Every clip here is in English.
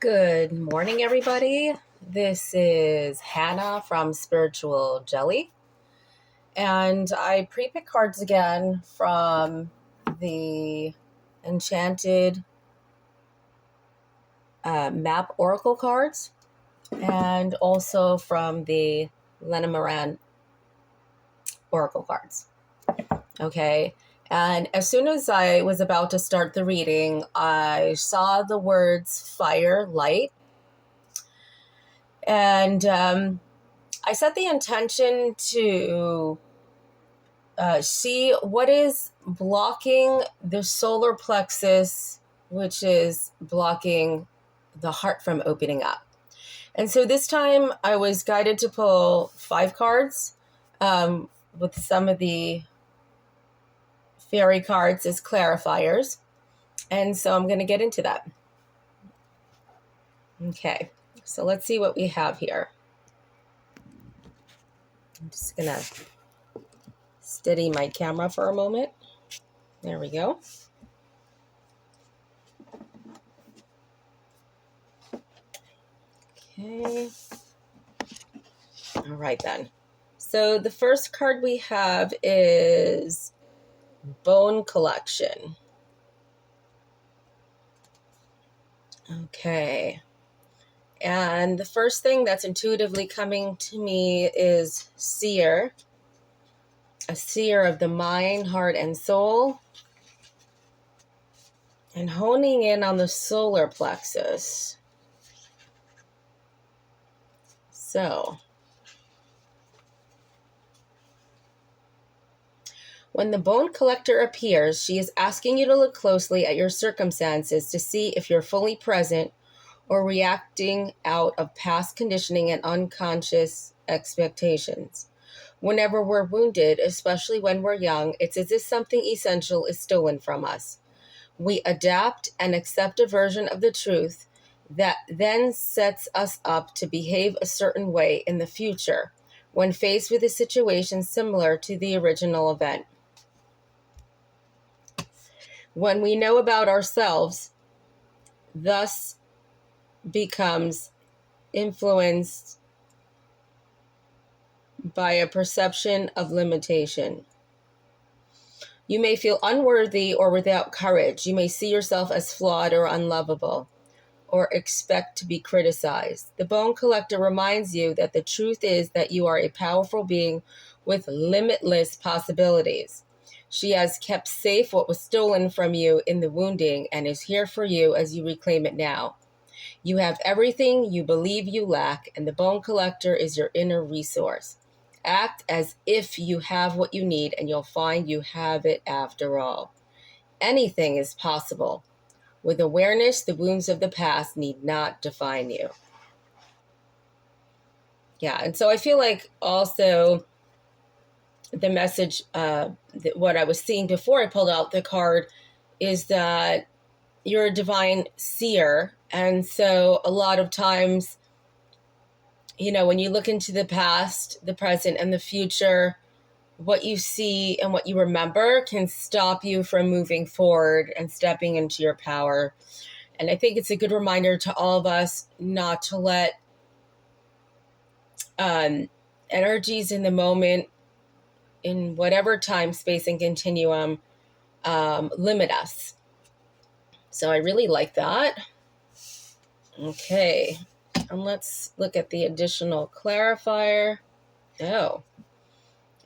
Good morning, everybody. This is Hannah from Spiritual Jelly, and I pre-pick cards again from the Enchanted Map Oracle cards, and also from the Lenormand Oracle cards. Okay, and as soon as I was about to start the reading, I saw the words fire, light, and I set the intention to see what is blocking the solar plexus, which is blocking the heart from opening up. And so this time I was guided to pull 5 cards with some of the fairy cards as clarifiers. And so I'm going to get into that. Okay, so let's see what we have here. I'm just going to steady my camera for a moment. There we go. Okay. All right then. So the first card we have is Bone Collection. Okay. And the first thing that's intuitively coming to me is seer. A seer of the mind, heart, and soul. And honing in on the solar plexus. So, when the bone collector appears, she is asking you to look closely at your circumstances to see if you're fully present or reacting out of past conditioning and unconscious expectations. Whenever we're wounded, especially when we're young, it's as if something essential is stolen from us. We adapt and accept a version of the truth that then sets us up to behave a certain way in the future when faced with a situation similar to the original event. When we know about ourselves, thus becomes influenced by a perception of limitation. You may feel unworthy or without courage. You may see yourself as flawed or unlovable, or expect to be criticized. The bone collector reminds you that the truth is that you are a powerful being with limitless possibilities. She has kept safe what was stolen from you in the wounding and is here for you as you reclaim it now. You have everything you believe you lack, and the bone collector is your inner resource. Act as if you have what you need, and you'll find you have it after all. Anything is possible. With awareness, the wounds of the past need not define you. Yeah, and so I feel like also the message, what I was seeing before I pulled out the card, is that you're a divine seer. And so a lot of times, when you look into the past, the present, and the future, what you see and what you remember can stop you from moving forward and stepping into your power. And I think it's a good reminder to all of us not to let energies in the moment, in whatever time, space, and continuum, limit us. So I really like that. Okay. And let's look at the additional clarifier. Oh.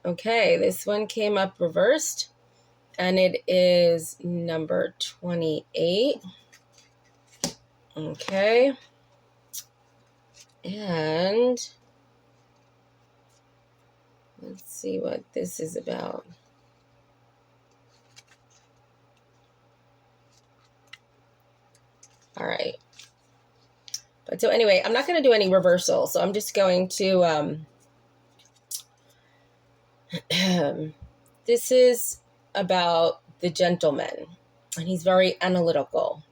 Okay, this one came up reversed, and it is number 28. Okay. And let's see what this is about. All right. But so anyway, I'm not going to do any reversal. So I'm just going to, this is about the gentleman, and he's very analytical.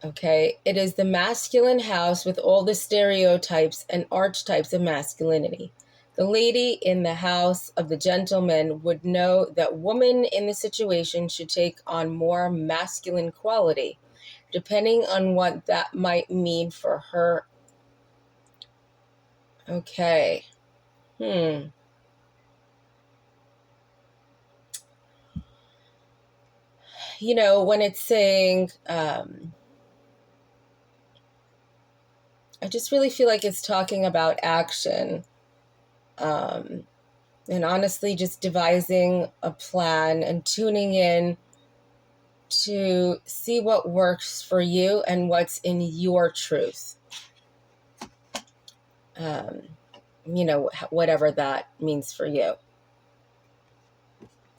Okay. It is the masculine house with all the stereotypes and archetypes of masculinity. The lady in the house of the gentleman would know that woman in the situation should take on more masculine quality. depending on what that might mean for her. Okay. You know, when it's saying, I just really feel like it's talking about action. And honestly, just devising a plan and tuning in to see what works for you and what's in your truth. You know, whatever that means for you.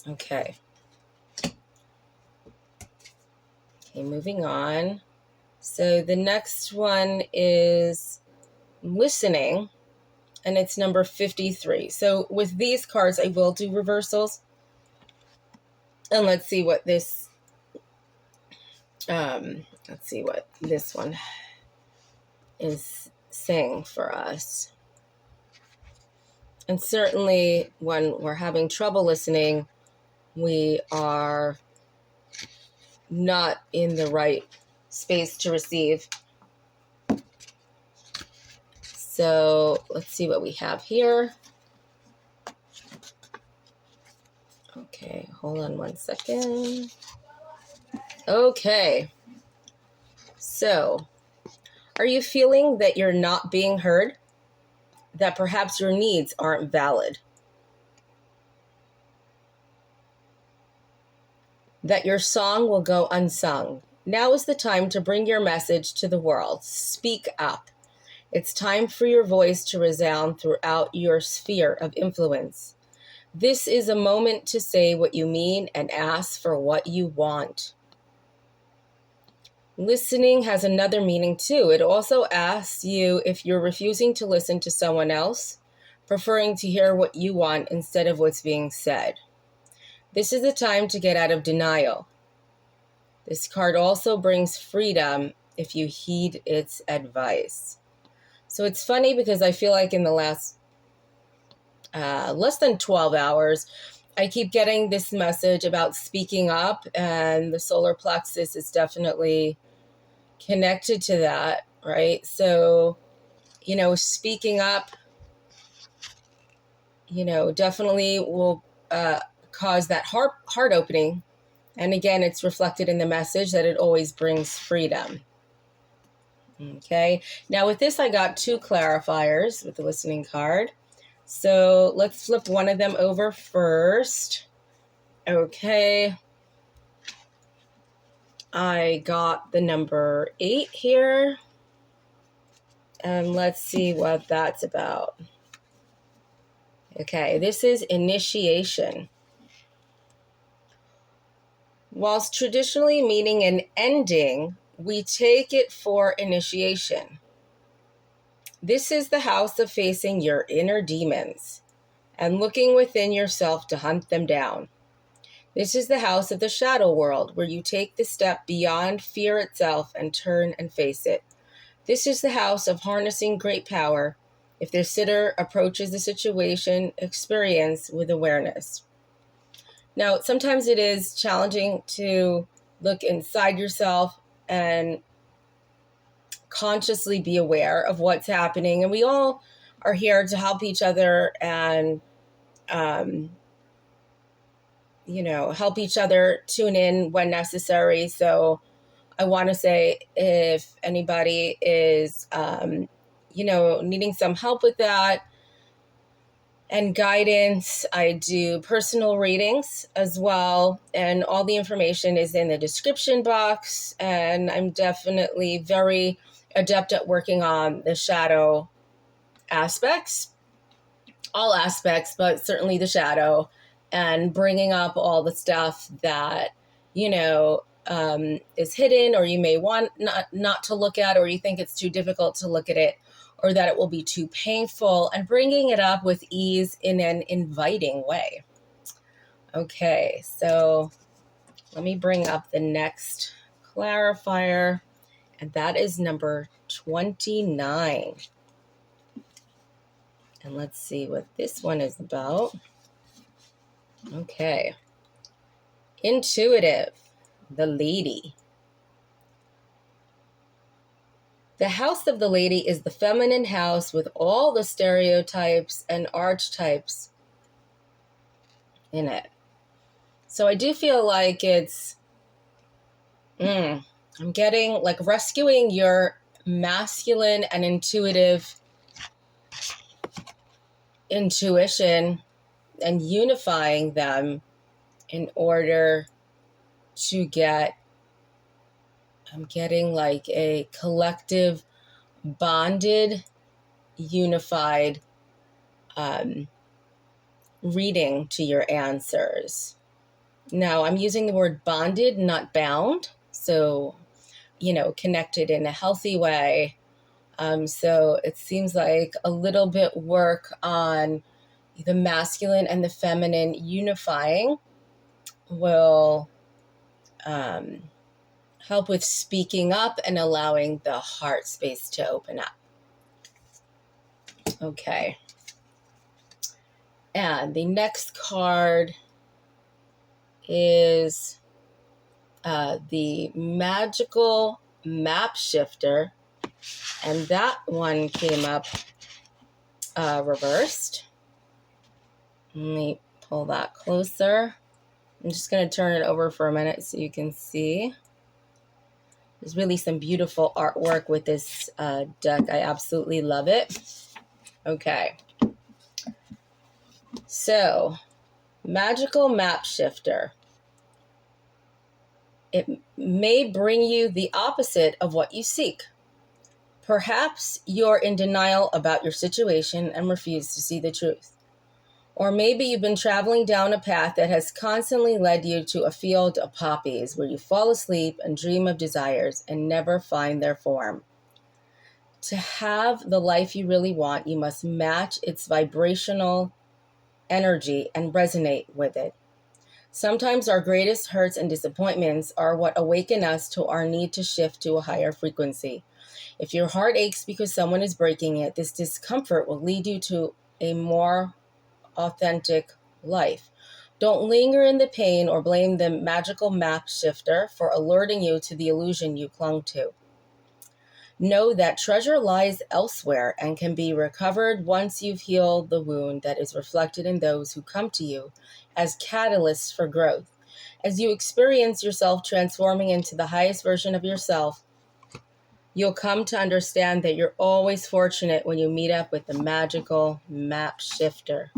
Okay. Okay, moving on. So the next one is listening, and it's number 53. So with these cards, I will do reversals. And let's see what this one is saying for us. And certainly when we're having trouble listening, we are not in the right space to receive. So let's see what we have here. Okay, hold on one second. Okay. So, are you feeling that you're not being heard? That perhaps your needs aren't valid? That your song will go unsung? Now is the time to bring your message to the world. Speak up. It's time for your voice to resound throughout your sphere of influence. This is a moment to say what you mean and ask for what you want. Listening has another meaning too. It also asks you if you're refusing to listen to someone else, preferring to hear what you want instead of what's being said. This is the time to get out of denial. This card also brings freedom if you heed its advice. So it's funny because I feel like in the last less than 12 hours, I keep getting this message about speaking up, and the solar plexus is definitely connected to that, right? So, you know, speaking up, you know, definitely will cause that heart opening. And again, it's reflected in the message that it always brings freedom. Okay. Now with this, I got two clarifiers with the listening card. So let's flip one of them over first. Okay. I got the number 8 here. And let's see what that's about. Okay, this is initiation. Whilst traditionally meaning an ending, we take it for initiation. This is the house of facing your inner demons and looking within yourself to hunt them down. This is the house of the shadow world, where you take the step beyond fear itself and turn and face it. This is the house of harnessing great power if the sitter approaches the situation experience with awareness. Now, sometimes it is challenging to look inside yourself and consciously be aware of what's happening. And we all are here to help each other and, help each other tune in when necessary. So I want to say if anybody is, needing some help with that and guidance, I do personal readings as well. And all the information is in the description box. And I'm definitely very adept at working on the shadow aspects, all aspects, but certainly the shadow, and bringing up all the stuff that, is hidden, or you may want not to look at, or you think it's too difficult to look at it, or that it will be too painful, and bringing it up with ease in an inviting way. Okay, so let me bring up the next clarifier, and that is number 29. And let's see what this one is about. Okay. Intuitive, the lady. The house of the lady is the feminine house with all the stereotypes and archetypes in it. So I do feel like it's, I'm getting like rescuing your masculine and intuitive intuition and unifying them in order to get, I'm getting like a collective, bonded, unified reading to your answers. Now, I'm using the word bonded, not bound. So, connected in a healthy way. So it seems like a little bit work on the masculine and the feminine unifying will help with speaking up and allowing the heart space to open up. Okay. And the next card is the Magical Map Shifter. And that one came up reversed. Let me pull that closer. I'm just going to turn it over for a minute so you can see. There's really some beautiful artwork with this deck. I absolutely love it. Okay. So, Magical Map Shifter. It may bring you the opposite of what you seek. Perhaps you're in denial about your situation and refuse to see the truth. Or maybe you've been traveling down a path that has constantly led you to a field of poppies where you fall asleep and dream of desires and never find their form. To have the life you really want, you must match its vibrational energy and resonate with it. Sometimes our greatest hurts and disappointments are what awaken us to our need to shift to a higher frequency. If your heart aches because someone is breaking it, this discomfort will lead you to a more authentic life. Don't linger in the pain or blame the magical map shifter for alerting you to the illusion you clung to. Know that treasure lies elsewhere and can be recovered once you've healed the wound that is reflected in those who come to you as catalysts for growth. As you experience yourself transforming into the highest version of yourself, you'll come to understand that you're always fortunate when you meet up with the magical map shifter.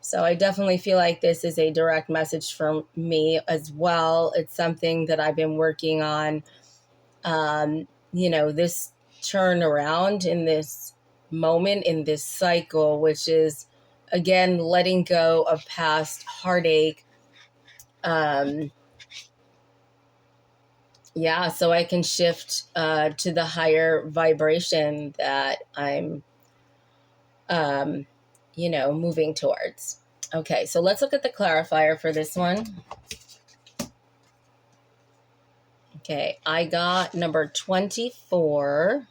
So I definitely feel like this is a direct message from me as well. It's something that I've been working on, this turnaround in this moment, in this cycle, which is, again, letting go of past heartache. So I can shift to the higher vibration that I'm moving towards. Okay, so let's look at the clarifier for this one. Okay, I got number 24.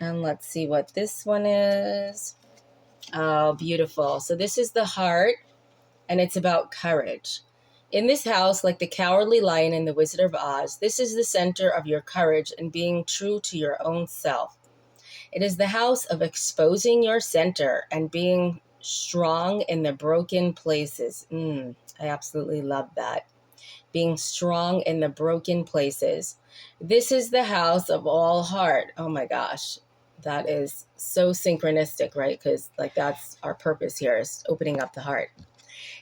And let's see what this one is. Oh, beautiful. So this is the heart, and it's about courage. In this house, like the Cowardly Lion in The Wizard of Oz, this is the center of your courage and being true to your own self. It is the house of exposing your center and being strong in the broken places. I absolutely love that. Being strong in the broken places. This is the house of all heart. Oh my gosh. That is so synchronistic, right? Because that's our purpose here, is opening up the heart.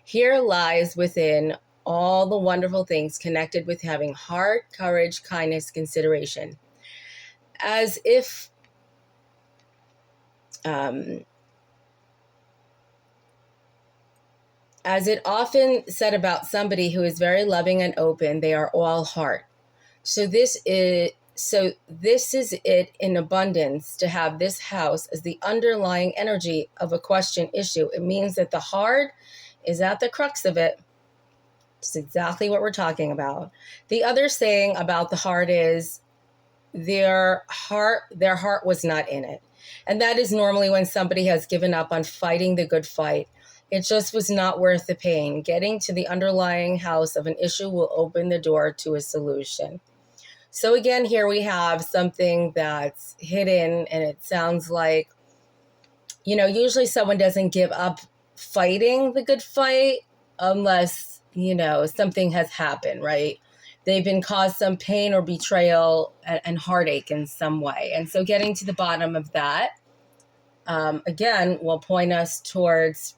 Here lies within all the wonderful things connected with having heart, courage, kindness, consideration. As if as it often said about somebody who is very loving and open, they are all heart. So this is it in abundance to have this house as the underlying energy of a question issue. It means that the heart is at the crux of it. It's exactly what we're talking about. The other saying about the heart is their heart was not in it. And that is normally when somebody has given up on fighting the good fight. It just was not worth the pain. Getting to the underlying house of an issue will open the door to a solution. So again, here we have something that's hidden, and it sounds like, usually someone doesn't give up fighting the good fight unless, something has happened, right? They've been caused some pain or betrayal and heartache in some way. And so getting to the bottom of that, again, will point us towards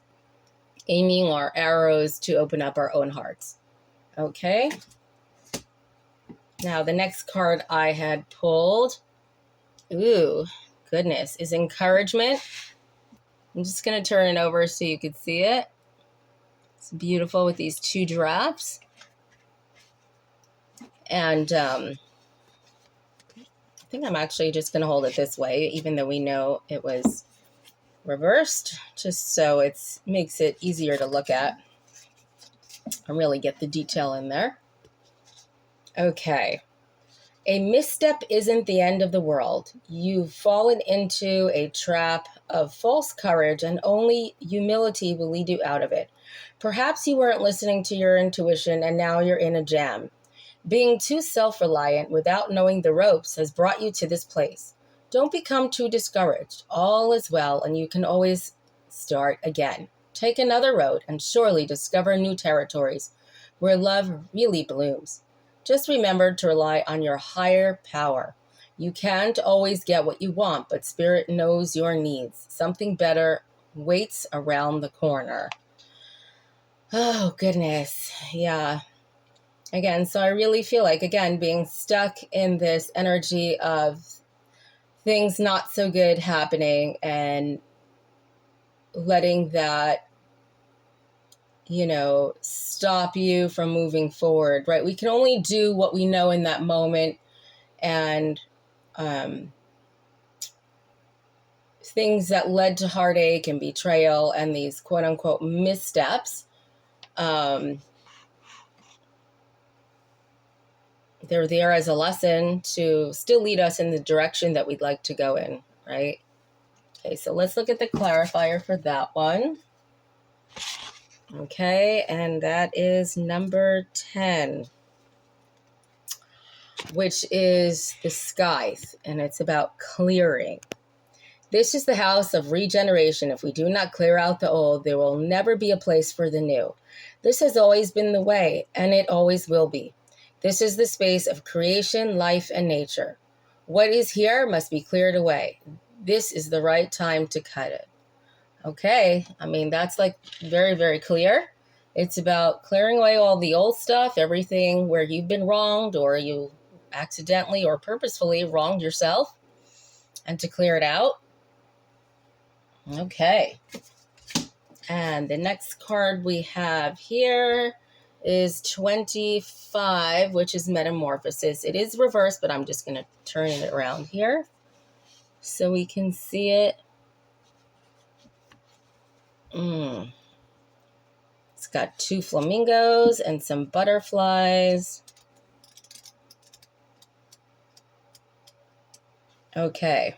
aiming our arrows to open up our own hearts. Okay. Now, the next card I had pulled, ooh, goodness, is encouragement. I'm just going to turn it over so you can see it. It's beautiful with these two giraffes. And I think I'm actually just going to hold it this way, even though we know it was reversed, just so it makes it easier to look at and really get the detail in there. Okay. A misstep isn't the end of the world. You've fallen into a trap of false courage, and only humility will lead you out of it. Perhaps you weren't listening to your intuition, and now you're in a jam. Being too self-reliant without knowing the ropes has brought you to this place. Don't become too discouraged. All is well, and you can always start again. Take another road and surely discover new territories where love really blooms. Just remember to rely on your higher power. You can't always get what you want, but Spirit knows your needs. Something better waits around the corner. Oh, goodness. Yeah. Again, so I really feel like, again, being stuck in this energy of things not so good happening and letting that, stop you from moving forward, right? We can only do what we know in that moment, and things that led to heartache and betrayal and these quote unquote missteps, they're there as a lesson to still lead us in the direction that we'd like to go in, right? Okay, so let's look at the clarifier for that one. Okay, and that is number 10, which is the scythe, and it's about clearing. This is the house of regeneration. If we do not clear out the old, there will never be a place for the new. This has always been the way, and it always will be. This is the space of creation, life, and nature. What is here must be cleared away. This is the right time to cut it. Okay, I mean, that's like very, very clear. It's about clearing away all the old stuff, everything where you've been wronged or you accidentally or purposefully wronged yourself, and to clear it out. Okay. And the next card we have here is 25, which is Metamorphosis. It is reversed, but I'm just going to turn it around here so we can see it. It's got two flamingos and some butterflies. Okay.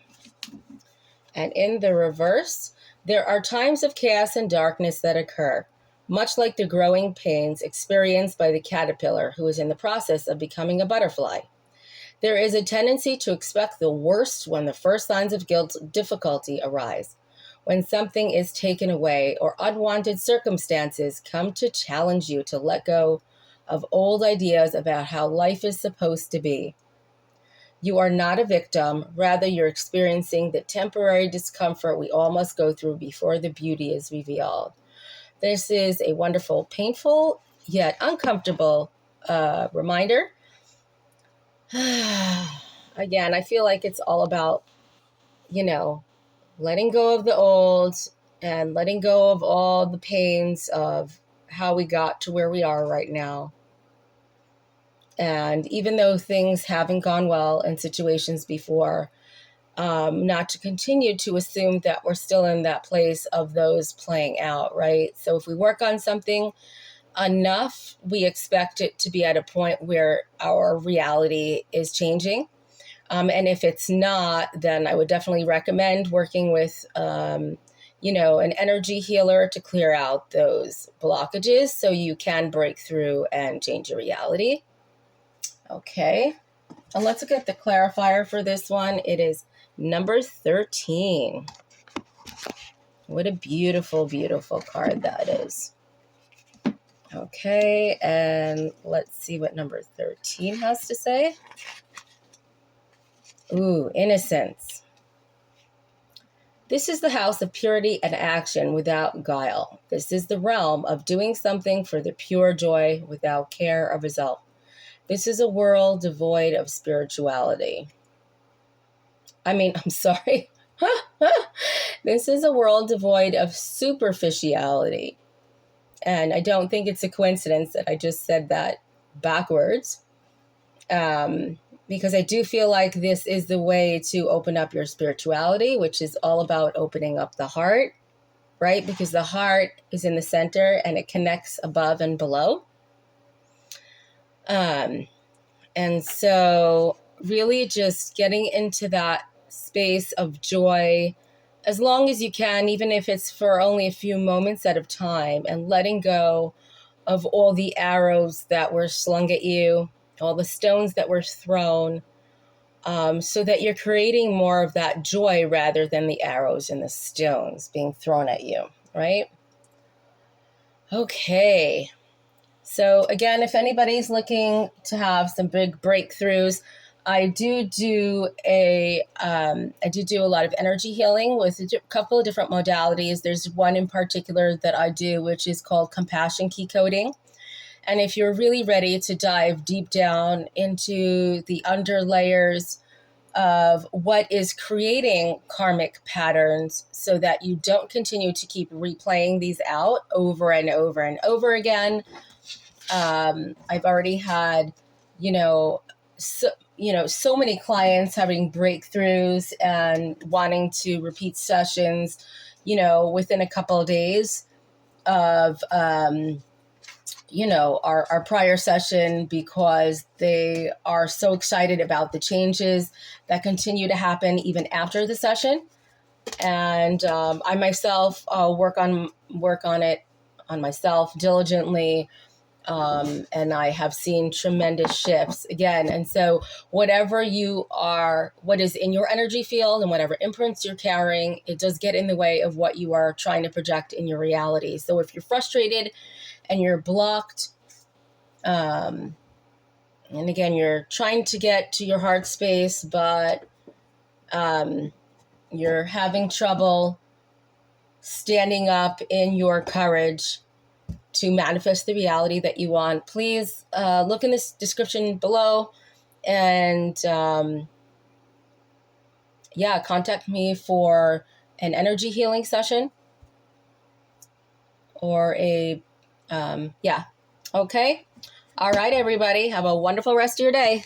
And in the reverse, there are times of chaos and darkness that occur, much like the growing pains experienced by the caterpillar who is in the process of becoming a butterfly. There is a tendency to expect the worst when the first signs of difficulty arise, when something is taken away or unwanted circumstances come to challenge you to let go of old ideas about how life is supposed to be. You are not a victim. Rather, you're experiencing the temporary discomfort we all must go through before the beauty is revealed. This is a wonderful, painful, yet uncomfortable reminder. Again, I feel like it's all about, letting go of the old and letting go of all the pains of how we got to where we are right now. And even though things haven't gone well in situations before, not to continue to assume that we're still in that place of those playing out, right? So if we work on something enough, we expect it to be at a point where our reality is changing. And if it's not, then I would definitely recommend working with, an energy healer to clear out those blockages so you can break through and change your reality. Okay. And let's look at the clarifier for this one. It is number 13. What a beautiful, beautiful card that is. Okay, and let's see what number 13 has to say. Ooh, innocence. This is the house of purity and action without guile. This is the realm of doing something for the pure joy without care of result. This is a world devoid of spirituality. I'm sorry. This is a world devoid of superficiality. And I don't think it's a coincidence that I just said that backwards. Because I do feel like this is the way to open up your spirituality, which is all about opening up the heart, right? Because the heart is in the center and it connects above and below. And so really just getting into that space of joy as long as you can, even if it's for only a few moments at a time, and letting go of all the arrows that were slung at you, all the stones that were thrown, so that you're creating more of that joy rather than the arrows and the stones being thrown at you, right? Okay. So again, if anybody's looking to have some big breakthroughs, I do a lot of energy healing with a couple of different modalities. There's one in particular that I do, which is called compassion key coding. And if you're really ready to dive deep down into the underlayers of what is creating karmic patterns so that you don't continue to keep replaying these out over and over and over again. I've already had, so many clients having breakthroughs and wanting to repeat sessions, within a couple of days of, our prior session, because they are so excited about the changes that continue to happen even after the session. And I myself work on it on myself diligently. And I have seen tremendous shifts again. And so what is in your energy field and whatever imprints you're carrying, it does get in the way of what you are trying to project in your reality. So if you're frustrated and you're blocked, and again, you're trying to get to your heart space, but you're having trouble standing up in your courage to manifest the reality that you want, please look in this description below and contact me for an energy healing session or okay. All right, everybody. Have a wonderful rest of your day.